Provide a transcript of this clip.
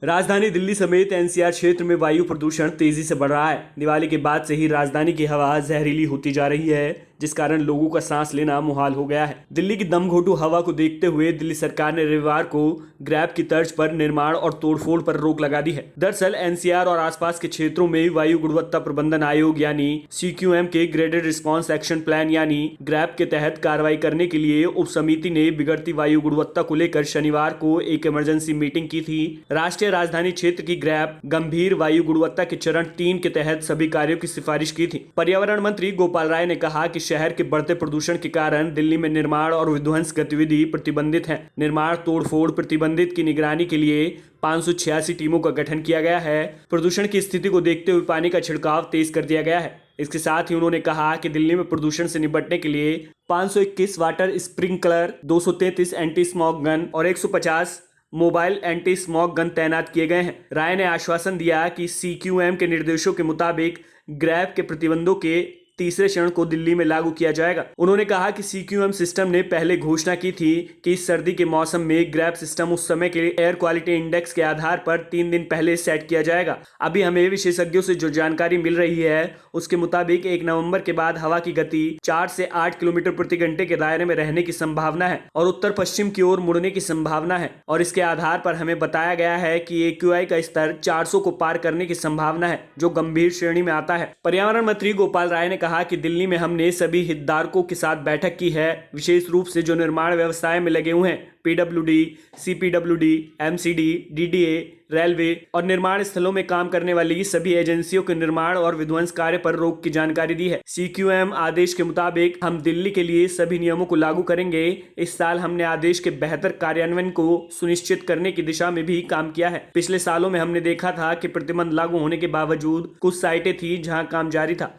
राजधानी दिल्ली समेत एनसीआर क्षेत्र में वायु प्रदूषण तेजी से बढ़ रहा है। दिवाली के बाद से ही राजधानी की हवा जहरीली होती जा रही है, जिस कारण लोगों का सांस लेना मुहाल हो गया है। दिल्ली की दमघोंटू हवा को देखते हुए दिल्ली सरकार ने रविवार को ग्रैब की तर्ज पर निर्माण और तोड़फोड़ पर रोक लगा दी है। दरअसल एनसीआर और आसपास के क्षेत्रों में वायु गुणवत्ता प्रबंधन आयोग यानी सीक्यूएम के ग्रेडेड रिस्पॉन्स एक्शन प्लान यानी ग्रैब के तहत कार्रवाई करने के लिए उप समिति ने बिगड़ती वायु गुणवत्ता को लेकर शनिवार को एक इमरजेंसी मीटिंग की थी। राष्ट्रीय राजधानी क्षेत्र की ग्रैब गंभीर वायु गुणवत्ता के चरण 3 के तहत सभी कार्यों की सिफारिश की थी। पर्यावरण मंत्री गोपाल राय ने कहा कि शहर के बढ़ते प्रदूषण के कारण दिल्ली में निर्माण और विध्वंस गतिविधि प्रतिबंधित है। निर्माण तोड़फोड़ प्रतिबंधित की निगरानी के लिए 586 टीमों का गठन किया गया है। प्रदूषण की स्थिति को देखते हुए पानी का छिड़काव तेज कर दिया गया है। इसके साथ ही उन्होंने कहा कि दिल्ली में प्रदूषण से निपटने के लिए 521 water sprinkler, 233 anti smog gun और 150 मोबाइल एंटी स्मॉग गन तैनात किए गए हैं। राय ने आश्वासन दिया कि सीक्यूएम के निर्देशों के मुताबिक ग्रैब के प्रतिबंधों के तीसरे चरण को दिल्ली में लागू किया जाएगा। उन्होंने कहा कि सीक्यूएम सिस्टम ने पहले घोषणा की थी कि इस सर्दी के मौसम में ग्रैब सिस्टम उस समय के एयर क्वालिटी इंडेक्स के आधार पर 3 दिन पहले सेट किया जाएगा। अभी हमें विशेषज्ञों से जो जानकारी मिल रही है उसके मुताबिक 1 नवंबर के बाद हवा की गति 4 से 8 किलोमीटर प्रति घंटे के दायरे में रहने की संभावना है और उत्तर पश्चिम की ओर मुड़ने की संभावना है। और इसके आधार पर हमें बताया गया है कि AQI का स्तर 400 को पार करने की संभावना है, जो गंभीर श्रेणी में आता है। पर्यावरण मंत्री गोपाल राय ने कहा कि दिल्ली में हमने सभी हितधारकों के साथ बैठक की है, विशेष रूप से जो निर्माण व्यवसाय में लगे हुए हैं, PWD, CPWD, MCD, DDA, railway और निर्माण स्थलों में काम करने वाली सभी एजेंसियों के निर्माण और विध्वंस कार्य पर रोक की जानकारी दी है। CQM आदेश के मुताबिक हम दिल्ली के लिए सभी नियमों को लागू करेंगे। इस साल हमने आदेश के बेहतर कार्यान्वयन को सुनिश्चित करने की दिशा में भी काम किया है। पिछले सालों में हमने देखा था कि प्रतिबंध लागू होने के बावजूद कुछ साइटें थी जहां काम जारी था।